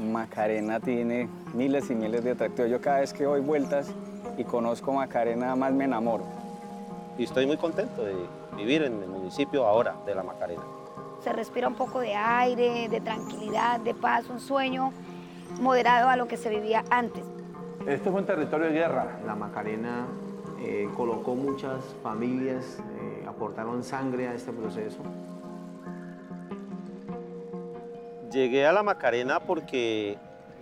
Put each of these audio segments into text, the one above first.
Macarena tiene miles y miles de atractivos. Yo cada vez que doy vueltas y conozco Macarena, más me enamoro. Y estoy muy contento de vivir en el municipio ahora de La Macarena. Se respira un poco de aire, de tranquilidad, de paz, un sueño moderado a lo que se vivía antes. Esto fue un territorio de guerra. La Macarena colocó muchas familias, aportaron sangre a este proceso. Llegué a La Macarena porque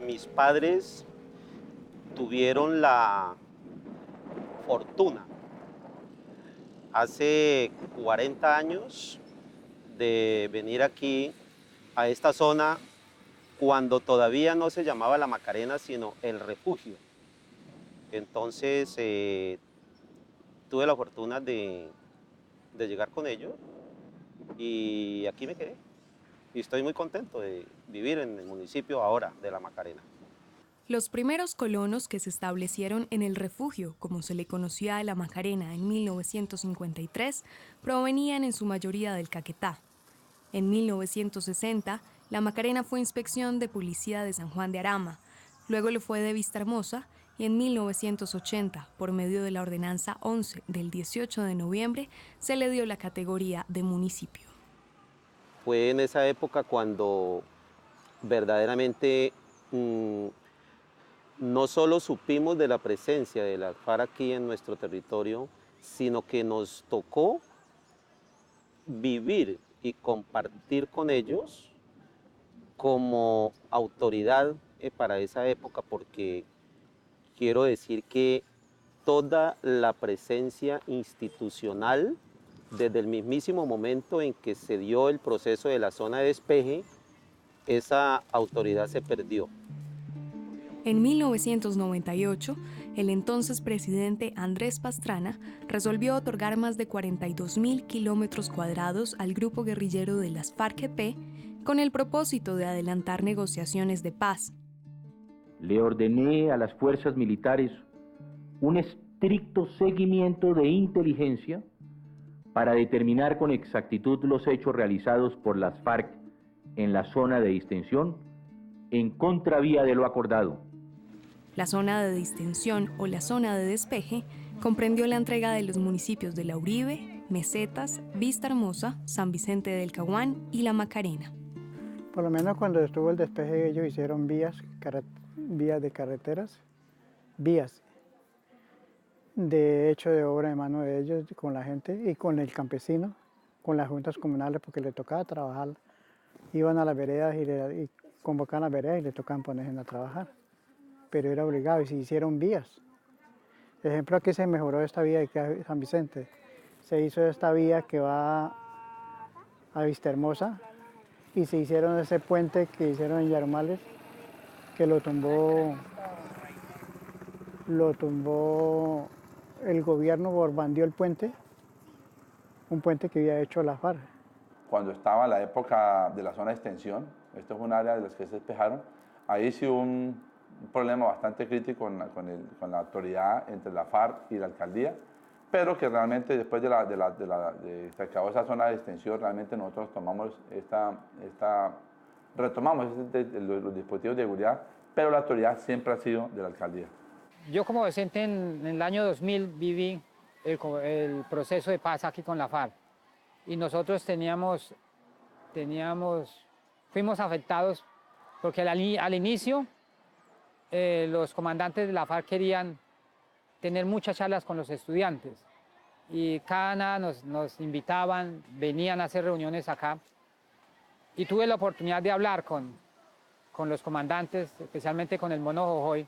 mis padres tuvieron la fortuna hace 40 años de venir aquí a esta zona cuando todavía no se llamaba La Macarena, sino El Refugio. Entonces tuve la fortuna de llegar con ellos y aquí me quedé. Y estoy muy contento de vivir en el municipio ahora de La Macarena. Los primeros colonos que se establecieron en el refugio, como se le conocía a La Macarena en 1953, provenían en su mayoría del Caquetá. En 1960, La Macarena fue inspección de policía de San Juan de Arama, luego lo fue de Vistahermosa y en 1980, por medio de la Ordenanza 11 del 18 de noviembre, se le dio la categoría de municipio. Fue en esa época cuando verdaderamente no solo supimos de la presencia de las FARC aquí en nuestro territorio, sino que nos tocó vivir y compartir con ellos como autoridad para esa época, porque quiero decir que toda la presencia institucional, desde el mismísimo momento en que se dio el proceso de la zona de despeje, esa autoridad se perdió. En 1998, el entonces presidente Andrés Pastrana resolvió otorgar más de 42.000 kilómetros cuadrados al grupo guerrillero de las FARC-EP con el propósito de adelantar negociaciones de paz. Le ordené a las fuerzas militares un estricto seguimiento de inteligencia para determinar con exactitud los hechos realizados por las FARC en la zona de distensión en contravía de lo acordado. La zona de distensión o la zona de despeje comprendió la entrega de los municipios de La Uribe, Mesetas, Vistahermosa, San Vicente del Caguán y La Macarena. Por lo menos cuando estuvo el despeje ellos hicieron vías de carreteras, vías de hecho de obra de mano de ellos con la gente y con el campesino, con las juntas comunales porque le tocaba trabajar. Iban a las veredas y convocaban a las veredas y le tocaban ponerse a trabajar. Pero era obligado y se hicieron vías. Por ejemplo, aquí se mejoró esta vía de San Vicente. Se hizo esta vía que va a Vistahermosa y se hicieron ese puente que hicieron en Yarumales, que lo tumbó el gobierno, borbandeó el puente, un puente que había hecho la FARC. Cuando estaba la época de la zona de extensión, esto es un área de las que se despejaron, ahí sí hubo un problema bastante crítico con la autoridad entre la FARC y la alcaldía, pero que realmente después de que se acabó esa zona de extensión, realmente nosotros tomamos retomamos los dispositivos de seguridad, pero la autoridad siempre ha sido de la alcaldía. Yo como docente en el año 2000 viví el proceso de paz aquí con la FARC y nosotros fuimos afectados porque al inicio los comandantes de la FARC querían tener muchas charlas con los estudiantes y cada nada nos invitaban, venían a hacer reuniones acá y tuve la oportunidad de hablar con los comandantes, especialmente con el Mono Jojoy,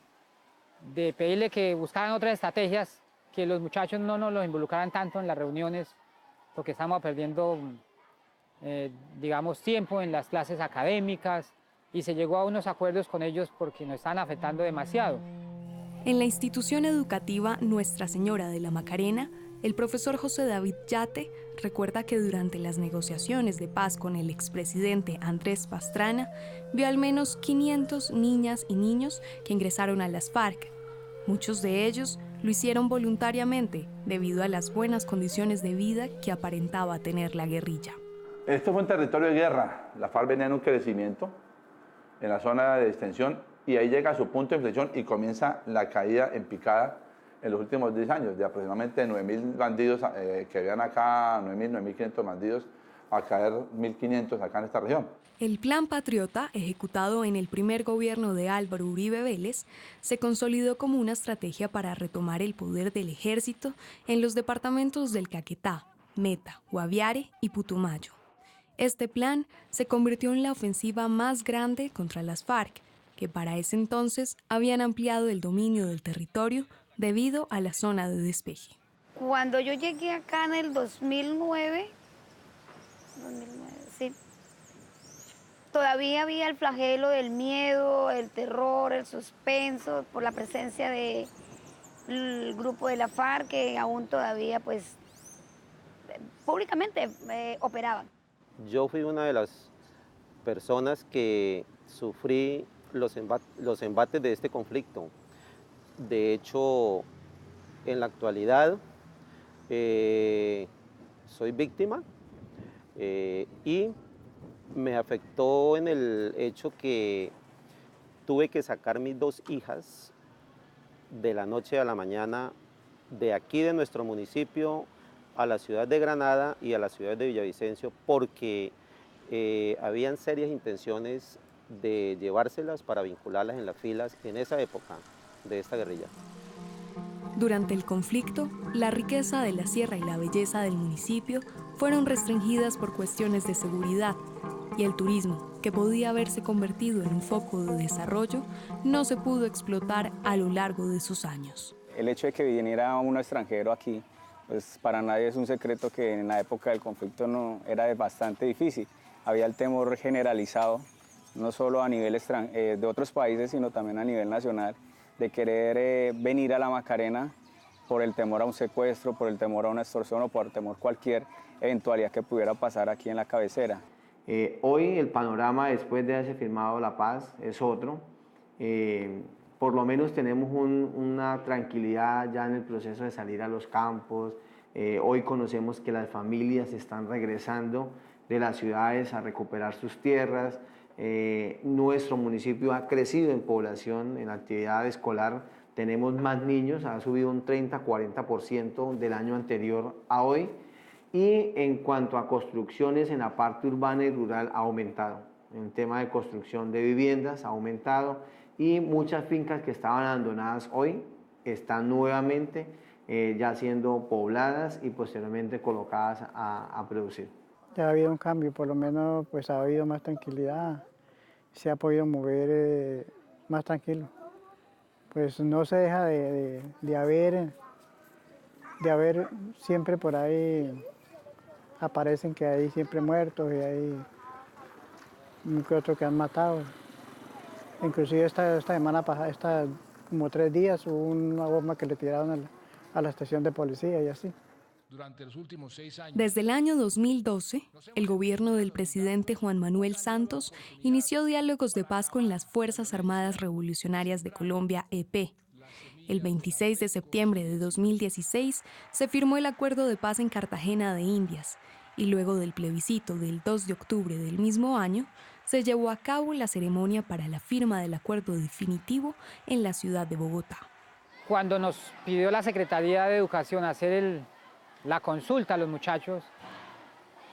de pedirle que buscaran otras estrategias, que los muchachos no nos los involucraran tanto en las reuniones, porque estamos perdiendo, digamos, tiempo en las clases académicas, y se llegó a unos acuerdos con ellos porque nos están afectando demasiado. En la institución educativa Nuestra Señora de la Macarena, el profesor José David Yate recuerda que durante las negociaciones de paz con el expresidente Andrés Pastrana, vio al menos 500 niñas y niños que ingresaron a las FARC. Muchos de ellos lo hicieron voluntariamente debido a las buenas condiciones de vida que aparentaba tener la guerrilla. Esto fue un territorio de guerra. La FARC venía en un crecimiento. en la zona de extensión, y ahí llega a su punto de inflexión y comienza la caída en picada en los últimos 10 años, de aproximadamente 9.000 bandidos que habían acá, 9.500 bandidos, a caer 1.500 acá en esta región. El Plan Patriota, ejecutado en el primer gobierno de Álvaro Uribe Vélez, se consolidó como una estrategia para retomar el poder del ejército en los departamentos del Caquetá, Meta, Guaviare y Putumayo. Este plan se convirtió en la ofensiva más grande contra las FARC, que para ese entonces habían ampliado el dominio del territorio debido a la zona de despeje. Cuando yo llegué acá en el 2009, sí, todavía había el flagelo del miedo, el terror, el suspenso por la presencia del grupo de la FARC que aún todavía pues públicamente operaban. Yo fui una de las personas que sufrí los embates de este conflicto. De hecho, en la actualidad soy víctima y me afectó en el hecho que tuve que sacar mis 2 hijas de la noche a la mañana de aquí de nuestro municipio a la ciudad de Granada y a la ciudad de Villavicencio porque habían serias intenciones de llevárselas para vincularlas en las filas en esa época de esta guerrilla. Durante el conflicto, la riqueza de la sierra y la belleza del municipio fueron restringidas por cuestiones de seguridad y el turismo, que podía haberse convertido en un foco de desarrollo, no se pudo explotar a lo largo de sus años. El hecho de que viniera un extranjero aquí, pues para nadie es un secreto que en la época del conflicto no, era bastante difícil. Había el temor generalizado, no solo a nivel de otros países, sino también a nivel nacional, de querer venir a la Macarena por el temor a un secuestro, por el temor a una extorsión o por el temor a cualquier eventualidad que pudiera pasar aquí en la cabecera. Hoy el panorama después de haberse firmado la paz es otro. Por lo menos tenemos una tranquilidad ya en el proceso de salir a los campos. Hoy conocemos que las familias están regresando de las ciudades a recuperar sus tierras. Nuestro municipio ha crecido en población, en actividad escolar. Tenemos más niños, ha subido un 30-40% del año anterior a hoy. Y en cuanto a construcciones en la parte urbana y rural ha aumentado. En tema de construcción de viviendas ha aumentado y muchas fincas que estaban abandonadas hoy están nuevamente ya siendo pobladas y posteriormente colocadas a producir. Ya ha habido un cambio, por lo menos pues ha habido más tranquilidad, se ha podido mover más tranquilo. Pues no se deja de haber siempre por ahí, aparecen que hay siempre muertos y hay un que otro que han matado. Inclusive esta semana pasada, como 3 días, hubo una bomba que le tiraron a la estación de policía y así. Durante los últimos 6 años. Desde el año 2012, el gobierno del presidente Juan Manuel Santos inició diálogos de paz con las Fuerzas Armadas Revolucionarias de Colombia, EP. El 26 de septiembre de 2016 se firmó el Acuerdo de Paz en Cartagena de Indias y luego del plebiscito del 2 de octubre del mismo año, se llevó a cabo la ceremonia para la firma del acuerdo definitivo en la ciudad de Bogotá. Cuando nos pidió la Secretaría de Educación hacer la consulta a los muchachos,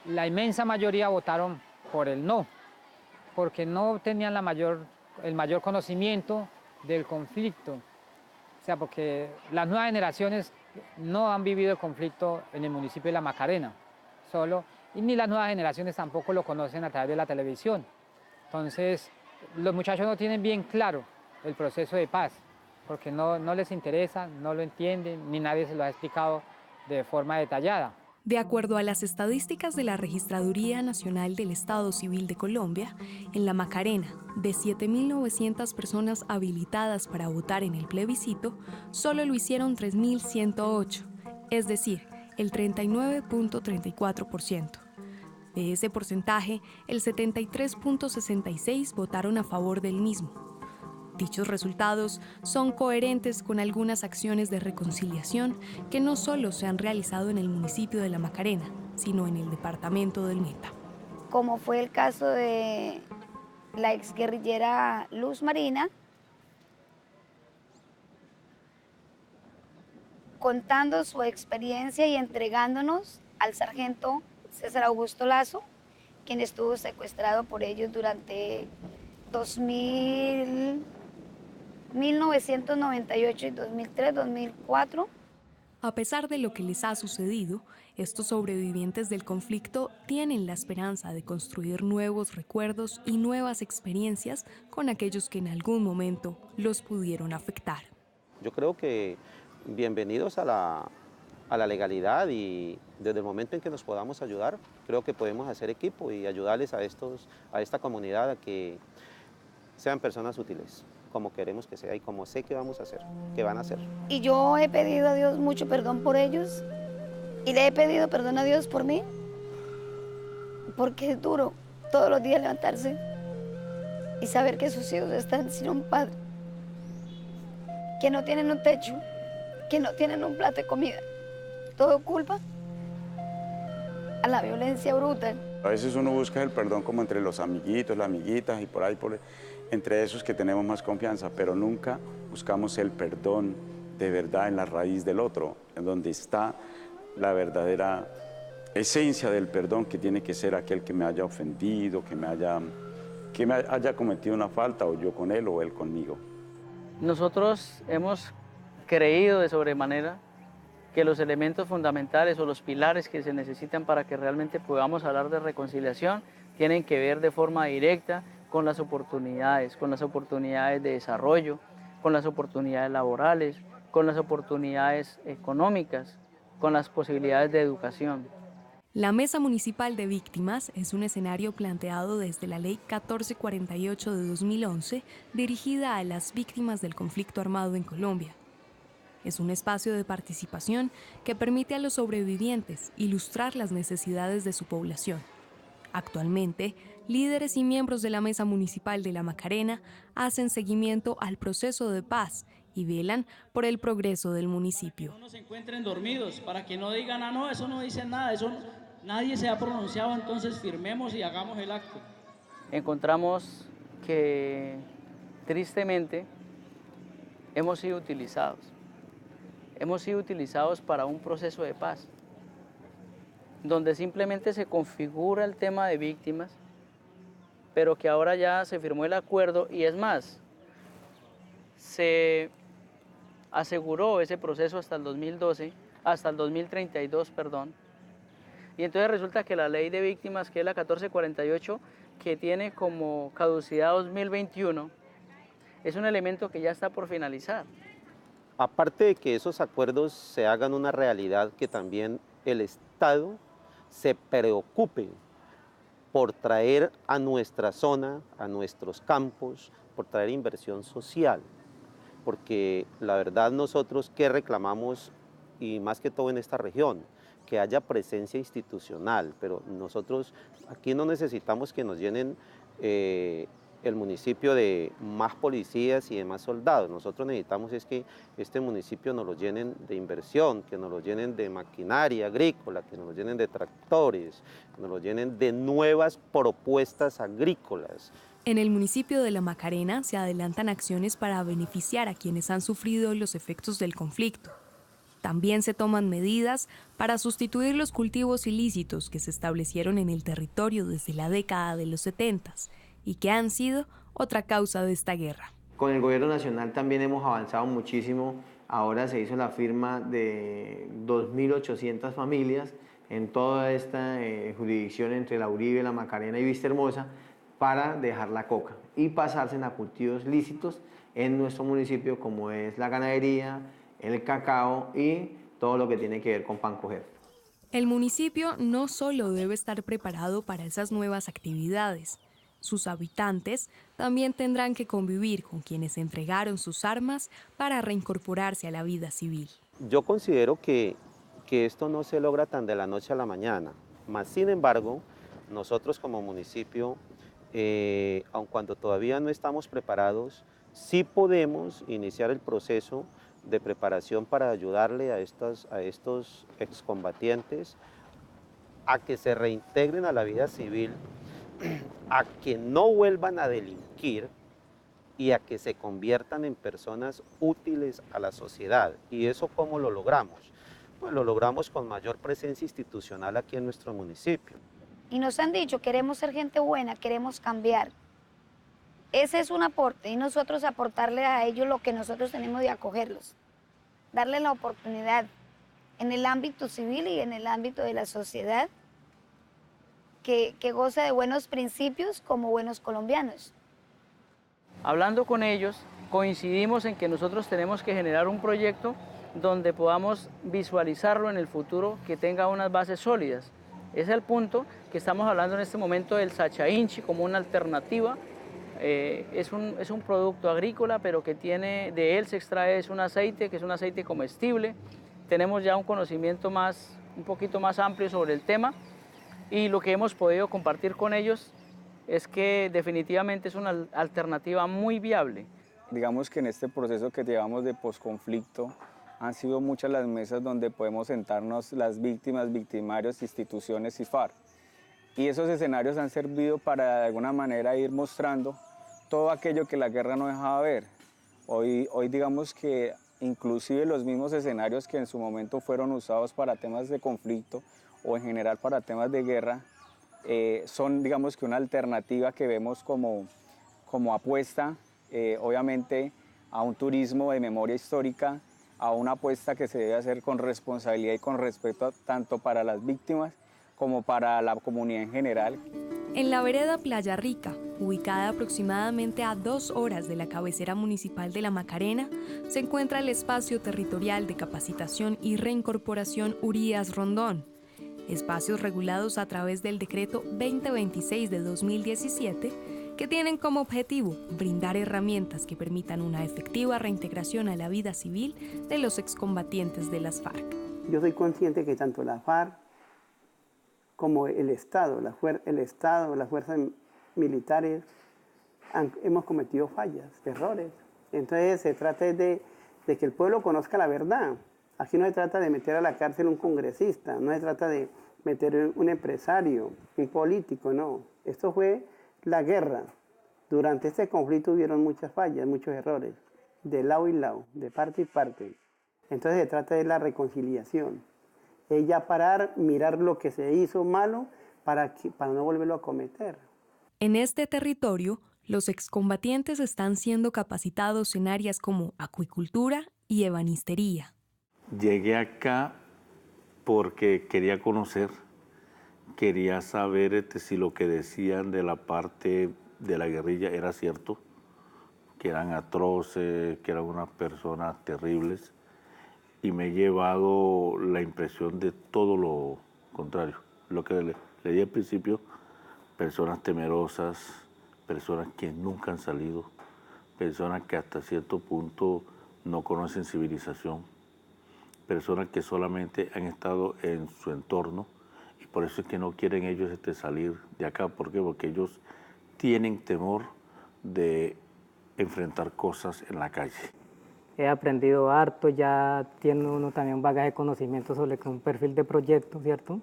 la inmensa mayoría votaron por el no, porque no tenían el mayor conocimiento del conflicto. O sea, porque las nuevas generaciones no han vivido el conflicto en el municipio de La Macarena, solo, y ni las nuevas generaciones tampoco lo conocen a través de la televisión. Entonces, los muchachos no tienen bien claro el proceso de paz, porque no les interesa, no lo entienden, ni nadie se lo ha explicado de forma detallada. De acuerdo a las estadísticas de la Registraduría Nacional del Estado Civil de Colombia, en La Macarena, de 7.900 personas habilitadas para votar en el plebiscito, solo lo hicieron 3.108, es decir, el 39.34%. De ese porcentaje, el 73.66% votaron a favor del mismo. Dichos resultados son coherentes con algunas acciones de reconciliación que no solo se han realizado en el municipio de La Macarena, sino en el departamento del Meta. Como fue el caso de la exguerrillera Luz Marina, contando su experiencia y entregándonos al sargento César Augusto Lazo, quien estuvo secuestrado por ellos durante 1998 y 2003, 2004. A pesar de lo que les ha sucedido, estos sobrevivientes del conflicto tienen la esperanza de construir nuevos recuerdos y nuevas experiencias con aquellos que en algún momento los pudieron afectar. Yo creo que bienvenidos a la legalidad, y desde el momento en que nos podamos ayudar, creo que podemos hacer equipo y ayudarles a esta comunidad a que sean personas útiles, como queremos que sea y como sé que vamos a hacer, que van a hacer. Y yo he pedido a Dios mucho perdón por ellos y le he pedido perdón a Dios por mí, porque es duro todos los días levantarse y saber que sus hijos están sin un padre, que no tienen un techo, que no tienen un plato de comida. Todo culpa a la violencia brutal. A veces uno busca el perdón como entre los amiguitos, las amiguitas y por ahí, entre esos que tenemos más confianza, pero nunca buscamos el perdón de verdad en la raíz del otro, en donde está la verdadera esencia del perdón, que tiene que ser aquel que me haya ofendido, que me haya cometido una falta, o yo con él o él conmigo. Nosotros hemos creído de sobremanera que los elementos fundamentales o los pilares que se necesitan para que realmente podamos hablar de reconciliación tienen que ver de forma directa con las oportunidades de desarrollo, con las oportunidades laborales, con las oportunidades económicas, con las posibilidades de educación. La Mesa Municipal de Víctimas es un escenario planteado desde la Ley 1448 de 2011, dirigida a las víctimas del conflicto armado en Colombia. Es un espacio de participación que permite a los sobrevivientes ilustrar las necesidades de su población. Actualmente, líderes y miembros de la Mesa Municipal de La Macarena hacen seguimiento al proceso de paz y velan por el progreso del municipio. No se encuentren dormidos, para que no digan, no, eso no dice nada, nadie se ha pronunciado, entonces firmemos y hagamos el acto. Encontramos que, tristemente, hemos sido utilizados para un proceso de paz, donde simplemente se configura el tema de víctimas, pero que ahora ya se firmó el acuerdo y es más, se aseguró ese proceso hasta el 2032, perdón. Y entonces resulta que la ley de víctimas, que es la 1448, que tiene como caducidad 2021, es un elemento que ya está por finalizar. Aparte de que esos acuerdos se hagan una realidad, que también el Estado se preocupe por traer a nuestra zona, a nuestros campos, por traer inversión social. Porque la verdad nosotros que reclamamos, y más que todo en esta región, que haya presencia institucional, pero nosotros aquí no necesitamos que nos llenen el municipio de más policías y de más soldados. Nosotros necesitamos es que este municipio nos lo llenen de inversión, que nos lo llenen de maquinaria agrícola, que nos lo llenen de tractores, que nos lo llenen de nuevas propuestas agrícolas. En el municipio de La Macarena se adelantan acciones para beneficiar a quienes han sufrido los efectos del conflicto. También se toman medidas para sustituir los cultivos ilícitos que se establecieron en el territorio desde la década de los 70 y que han sido otra causa de esta guerra. Con el gobierno nacional también hemos avanzado muchísimo. Ahora se hizo la firma de 2.800 familias en toda esta jurisdicción entre La Uribe, La Macarena y Vista Hermosa para dejar la coca y pasarse a cultivos lícitos en nuestro municipio, como es la ganadería, el cacao y todo lo que tiene que ver con pan coger. El municipio no solo debe estar preparado para esas nuevas actividades, sus habitantes también tendrán que convivir con quienes entregaron sus armas para reincorporarse a la vida civil. Yo considero que esto no se logra tan de la noche a la mañana, mas sin embargo, nosotros como municipio, aun cuando todavía no estamos preparados, sí podemos iniciar el proceso de preparación para ayudarle a estos excombatientes a que se reintegren a la vida civil, a que no vuelvan a delinquir y a que se conviertan en personas útiles a la sociedad. ¿Y eso cómo lo logramos? Pues lo logramos con mayor presencia institucional aquí en nuestro municipio. Y nos han dicho, queremos ser gente buena, queremos cambiar. Ese es un aporte y nosotros aportarle a ellos lo que nosotros tenemos de acogerlos. Darle la oportunidad en el ámbito civil y en el ámbito de la sociedad que goce de buenos principios como buenos colombianos. Hablando con ellos, coincidimos en que nosotros tenemos que generar un proyecto donde podamos visualizarlo en el futuro que tenga unas bases sólidas. Ese es el punto que estamos hablando en este momento del sachainchi como una alternativa. Es un producto agrícola, pero que tiene, de él se extrae un aceite, que es un aceite comestible. Tenemos ya un conocimiento un poquito más amplio sobre el tema y lo que hemos podido compartir con ellos es que definitivamente es una alternativa muy viable. Digamos que en este proceso que llevamos de posconflicto han sido muchas las mesas donde podemos sentarnos las víctimas, victimarios, instituciones y FARC. Y esos escenarios han servido para de alguna manera ir mostrando todo aquello que la guerra no dejaba ver. Hoy digamos que inclusive los mismos escenarios que en su momento fueron usados para temas de conflicto o en general para temas de guerra, son digamos que una alternativa que vemos como apuesta, obviamente, a un turismo de memoria histórica, a una apuesta que se debe hacer con responsabilidad y con respeto tanto para las víctimas como para la comunidad en general. En la vereda Playa Rica, ubicada aproximadamente a 2 horas de la cabecera municipal de La Macarena, se encuentra el Espacio Territorial de Capacitación y Reincorporación Urías Rondón, espacios regulados a través del Decreto 2026 de 2017, que tienen como objetivo brindar herramientas que permitan una efectiva reintegración a la vida civil de los excombatientes de las FARC. Yo soy consciente que tanto la FARC como el Estado, las fuerzas militares, hemos cometido fallas, errores. Entonces se trata de que el pueblo conozca la verdad. Aquí no se trata de meter a la cárcel un congresista, no se trata de meter un empresario, un político, no. Esto fue la guerra. Durante este conflicto hubieron muchas fallas, muchos errores, de lado y lado, de parte y parte. Entonces se trata de la reconciliación. Es ya parar, mirar lo que se hizo malo para no volverlo a cometer. En este territorio, los excombatientes están siendo capacitados en áreas como acuicultura y ebanistería. Llegué acá porque quería conocer, quería saber si lo que decían de la parte de la guerrilla era cierto, que eran atroces, que eran unas personas terribles, y me he llevado la impresión de todo lo contrario. Lo que le di al principio, personas temerosas, personas que nunca han salido, personas que hasta cierto punto no conocen civilización, personas que solamente han estado en su entorno y por eso es que no quieren ellos salir de acá. ¿Por qué? Porque ellos tienen temor de enfrentar cosas en la calle. He aprendido harto, ya tiene uno también un bagaje de conocimiento sobre un perfil de proyecto, ¿cierto?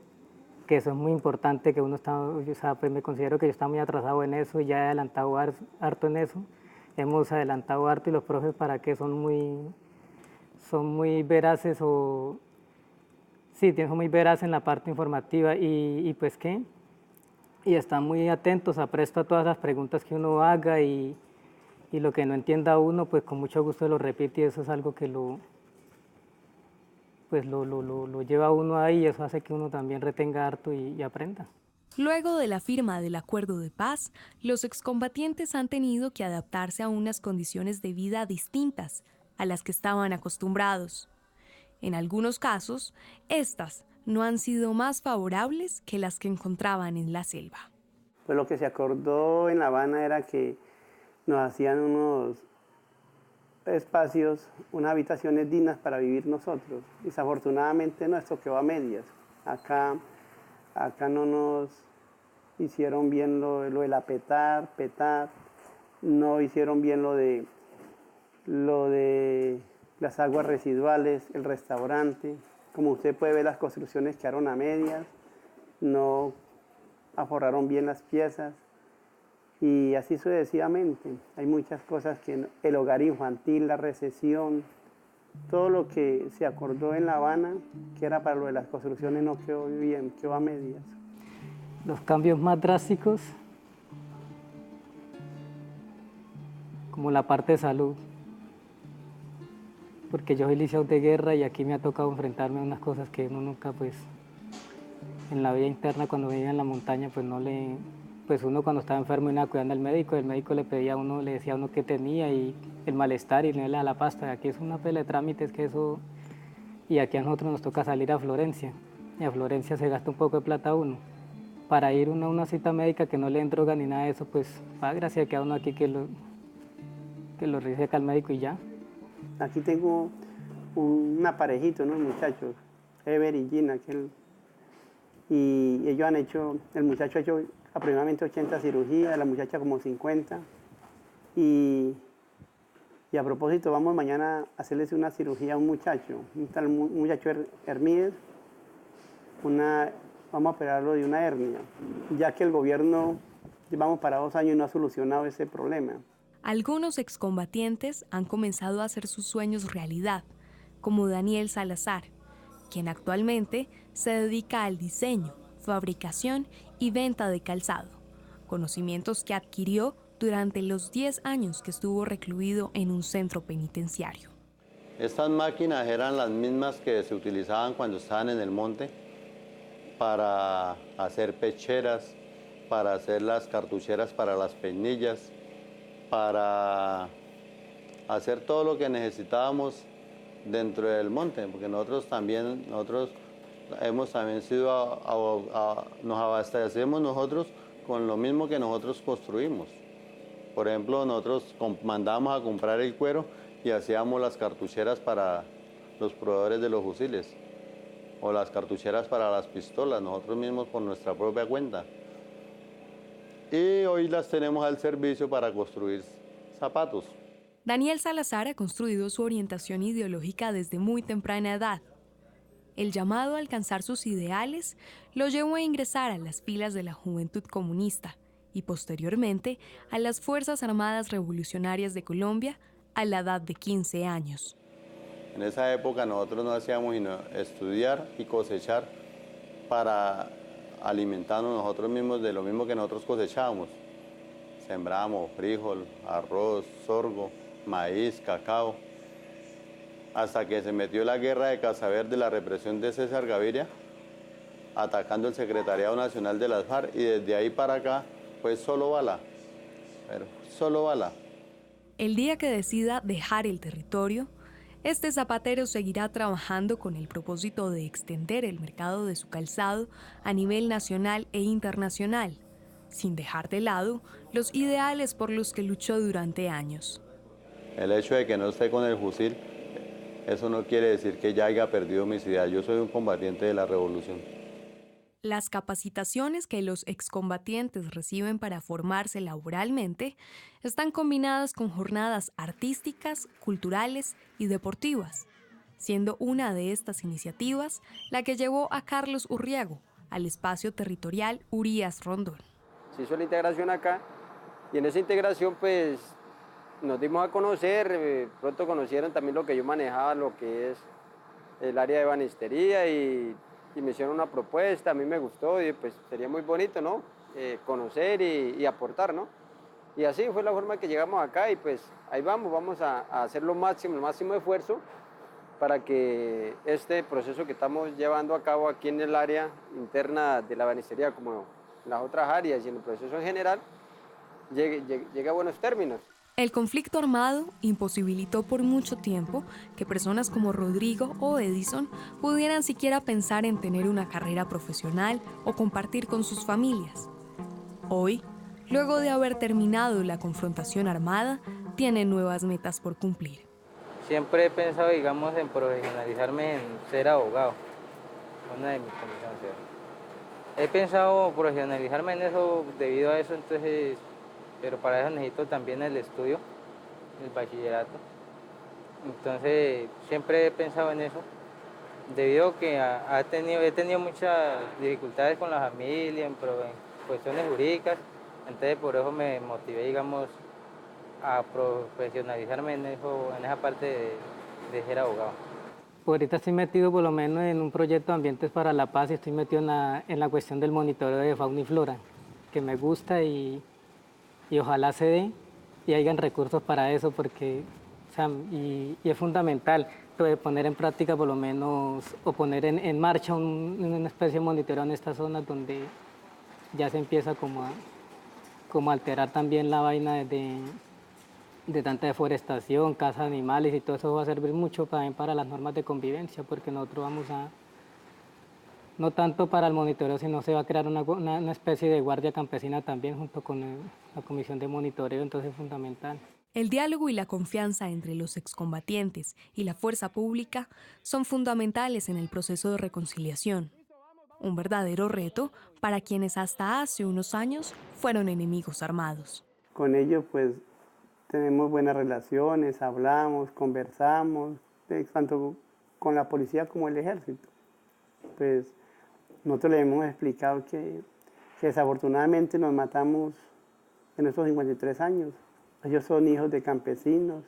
Que eso es muy importante, que uno está, pues me considero que yo estaba muy atrasado en eso y ya he adelantado harto en eso. Hemos adelantado harto y los profes para que son muy veraces son muy veraces en la parte informativa y pues qué, y están muy atentos, apresto a todas las preguntas que uno haga y lo que no entienda uno, pues con mucho gusto lo repite y eso es algo que lo lleva a uno ahí y eso hace que uno también retenga harto y aprenda. Luego de la firma del acuerdo de paz, los excombatientes han tenido que adaptarse a unas condiciones de vida distintas a las que estaban acostumbrados. En algunos casos, estas no han sido más favorables que las que encontraban en la selva. Pues lo que se acordó en La Habana era que nos hacían unos espacios, unas habitaciones dignas para vivir nosotros. Desafortunadamente no, esto quedó a medias. Acá no nos hicieron bien lo de la petar, no hicieron bien lo de las aguas residuales, el restaurante. Como usted puede ver, las construcciones quedaron a medias, no aforraron bien las piezas. Y así sucesivamente. Hay muchas cosas que el hogar infantil, la recesión, todo lo que se acordó en La Habana, que era para lo de las construcciones, no quedó bien, quedó a medias. Los cambios más drásticos, como la parte de salud, porque yo soy licenciado de guerra y aquí me ha tocado enfrentarme a unas cosas que uno nunca, pues, en la vida interna, cuando vivía en la montaña, pues no le, pues uno cuando estaba enfermo y nada, cuidando al médico, el médico le pedía a uno, le decía a uno qué tenía y el malestar y no le da la pasta. Aquí es una pela de trámites que eso, y aquí a nosotros nos toca salir a Florencia, y a Florencia se gasta un poco de plata uno. Para ir uno a una cita médica que no le den droga ni nada de eso, pues va gracias a que a uno aquí que lo receta el médico y ya. Aquí tengo una parejita, unos muchachos, Ever y Gina, y ellos han hecho, el muchacho ha hecho aproximadamente 80 cirugías, la muchacha como 50. Y a propósito, vamos mañana a hacerles una cirugía a un muchacho Hermídez, vamos a operarlo de una hernia, ya que el gobierno, llevamos para 2 años y no ha solucionado ese problema. Algunos excombatientes han comenzado a hacer sus sueños realidad, como Daniel Salazar, quien actualmente se dedica al diseño, fabricación y venta de calzado, conocimientos que adquirió durante los 10 años que estuvo recluido en un centro penitenciario. Estas máquinas eran las mismas que se utilizaban cuando estaban en el monte para hacer pecheras, para hacer las cartucheras para las peinillas, para hacer todo lo que necesitábamos dentro del monte, porque nosotros hemos también sido, nos abastecemos nosotros con lo mismo que nosotros construimos. Por ejemplo, nosotros mandábamos a comprar el cuero y hacíamos las cartucheras para los proveedores de los fusiles, o las cartucheras para las pistolas, nosotros mismos por nuestra propia cuenta. Y hoy las tenemos al servicio para construir zapatos. Daniel Salazar ha construido su orientación ideológica desde muy temprana edad. El llamado a alcanzar sus ideales lo llevó a ingresar a las filas de la Juventud Comunista y posteriormente a las Fuerzas Armadas Revolucionarias de Colombia a la edad de 15 años. En esa época nosotros no hacíamos sino estudiar y cosechar para alimentarnos nosotros mismos de lo mismo que nosotros cosechábamos. Sembrábamos frijol, arroz, sorgo, maíz, cacao, hasta que se metió la guerra de Casaverde, la represión de César Gaviria, atacando el Secretariado Nacional de las FARC, y desde ahí para acá, pues solo bala, pero solo bala. El día que decida dejar el territorio, este zapatero seguirá trabajando con el propósito de extender el mercado de su calzado a nivel nacional e internacional, sin dejar de lado los ideales por los que luchó durante años. El hecho de que no esté con el fusil, eso no quiere decir que ya haya perdido mis ideas. Yo soy un combatiente de la revolución. Las capacitaciones que los excombatientes reciben para formarse laboralmente están combinadas con jornadas artísticas, culturales y deportivas, siendo una de estas iniciativas la que llevó a Carlos Urriago al espacio territorial Urías Rondón. Se hizo la integración acá y en esa integración pues nos dimos a conocer, pronto conocieron también lo que yo manejaba, lo que es el área de ebanistería y me hicieron una propuesta, a mí me gustó y pues sería muy bonito, ¿no? Conocer y aportar, ¿no? Y así fue la forma que llegamos acá y pues ahí vamos a hacer el máximo esfuerzo para que este proceso que estamos llevando a cabo aquí en el área interna de la ebanistería, como en las otras áreas y en el proceso en general, llegue a buenos términos. El conflicto armado imposibilitó por mucho tiempo que personas como Rodrigo o Edison pudieran siquiera pensar en tener una carrera profesional o compartir con sus familias. Hoy, luego de haber terminado la confrontación armada, tienen nuevas metas por cumplir. Siempre he pensado, digamos, en profesionalizarme en ser abogado, una de mis condiciones. He pensado profesionalizarme en eso debido a eso, entonces... pero para eso necesito también el estudio, el bachillerato. Entonces, siempre he pensado en eso, debido a que he tenido muchas dificultades con la familia, en cuestiones jurídicas, Entonces por eso me motivé, digamos, a profesionalizarme en esa parte de ser abogado. Ahorita estoy metido por lo menos en un proyecto de ambientes para la paz y estoy metido en la cuestión del monitoreo de fauna y flora, que me gusta y ojalá se dé y hayan recursos para eso, porque o sea, y es fundamental poner en práctica por lo menos o poner en marcha una especie de monitoreo en estas zonas donde ya se empieza como a alterar también la vaina de tanta deforestación, caza de animales, y todo eso va a servir mucho también para las normas de convivencia, porque nosotros vamos a, no tanto para el monitoreo, sino se va a crear una especie de guardia campesina también junto con la comisión de monitoreo, entonces es fundamental. El diálogo y la confianza entre los excombatientes y la fuerza pública son fundamentales en el proceso de reconciliación. Un verdadero reto para quienes hasta hace unos años fueron enemigos armados. Con ellos pues tenemos buenas relaciones, hablamos, conversamos, tanto con la policía como el ejército. Pues nosotros les hemos explicado que desafortunadamente nos matamos en estos 53 años. Ellos son hijos de campesinos,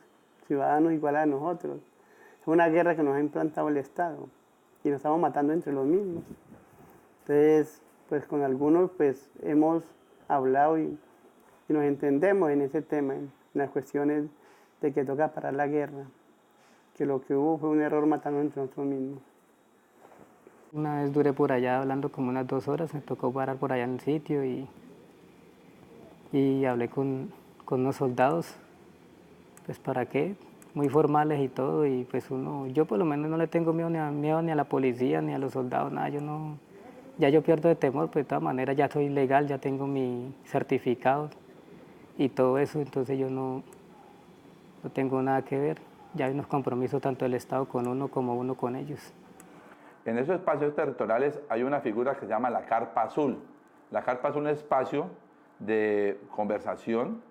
ciudadanos igual a nosotros. Es una guerra que nos ha implantado el Estado y nos estamos matando entre los mismos. Entonces, pues con algunos pues hemos hablado y nos entendemos en ese tema, en las cuestiones de que toca parar la guerra, que lo que hubo fue un error matando entre nosotros mismos. Una vez duré por allá hablando como unas 2 horas, me tocó parar por allá en el sitio y hablé con unos soldados, pues para qué, muy formales y todo, y pues yo por lo menos no le tengo miedo ni a la policía, ni a los soldados, nada, ya yo pierdo de temor, pues de todas maneras ya soy legal, ya tengo mi certificado y todo eso, entonces yo no tengo nada que ver, ya hay unos compromisos tanto del Estado con uno como uno con ellos. En esos espacios territoriales hay una figura que se llama la carpa azul. La carpa es un espacio de conversación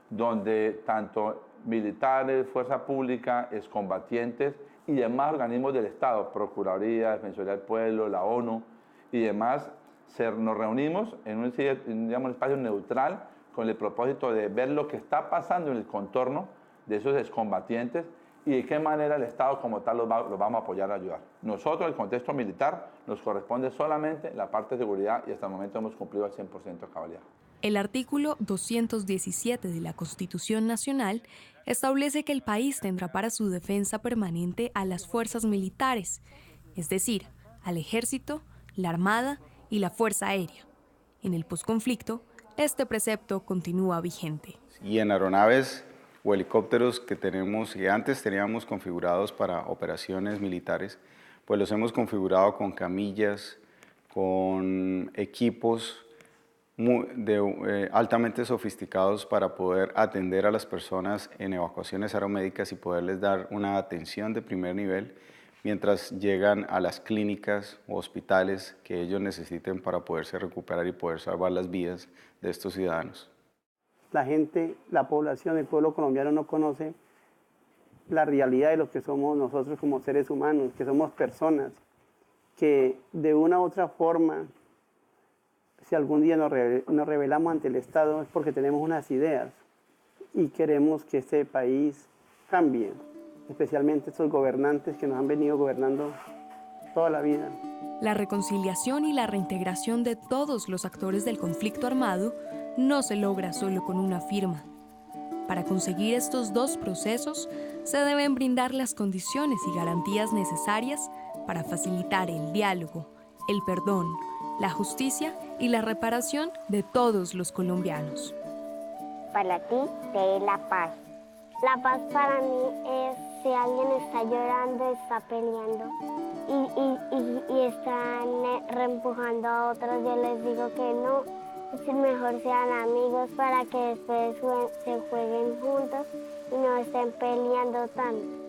donde tanto militares, fuerza pública, excombatientes y demás organismos del Estado, Procuraduría, Defensoría del Pueblo, la ONU y demás, nos reunimos en un espacio neutral con el propósito de ver lo que está pasando en el contorno de esos excombatientes y de qué manera el Estado como tal los vamos a apoyar, a ayudar. Nosotros, en el contexto militar, nos corresponde solamente la parte de seguridad y hasta el momento hemos cumplido al 100% de cabalidad. El artículo 217 de la Constitución Nacional establece que el país tendrá para su defensa permanente a las fuerzas militares, es decir, al Ejército, la Armada y la Fuerza Aérea. En el posconflicto, este precepto continúa vigente. Y en aeronaves o helicópteros que antes teníamos configurados para operaciones militares, pues los hemos configurado con camillas, con equipos altamente sofisticados para poder atender a las personas en evacuaciones aeromédicas y poderles dar una atención de primer nivel mientras llegan a las clínicas o hospitales que ellos necesiten para poderse recuperar y poder salvar las vidas de estos ciudadanos. La gente, la población, el pueblo colombiano no conoce la realidad de lo que somos nosotros como seres humanos, que somos personas, que de una u otra forma, si algún día nos rebelamos ante el Estado es porque tenemos unas ideas y queremos que este país cambie, especialmente estos gobernantes que nos han venido gobernando toda la vida. La reconciliación y la reintegración de todos los actores del conflicto armado no se logra solo con una firma. Para conseguir estos dos procesos, se deben brindar las condiciones y garantías necesarias para facilitar el diálogo, el perdón, la justicia y la reparación de todos los colombianos. Para ti, ¿qué es la paz? La paz para mí es si alguien está llorando, está peleando y están reempujando a otros, yo les digo que no, es mejor sean amigos para que después se jueguen juntos y no estén peleando tanto.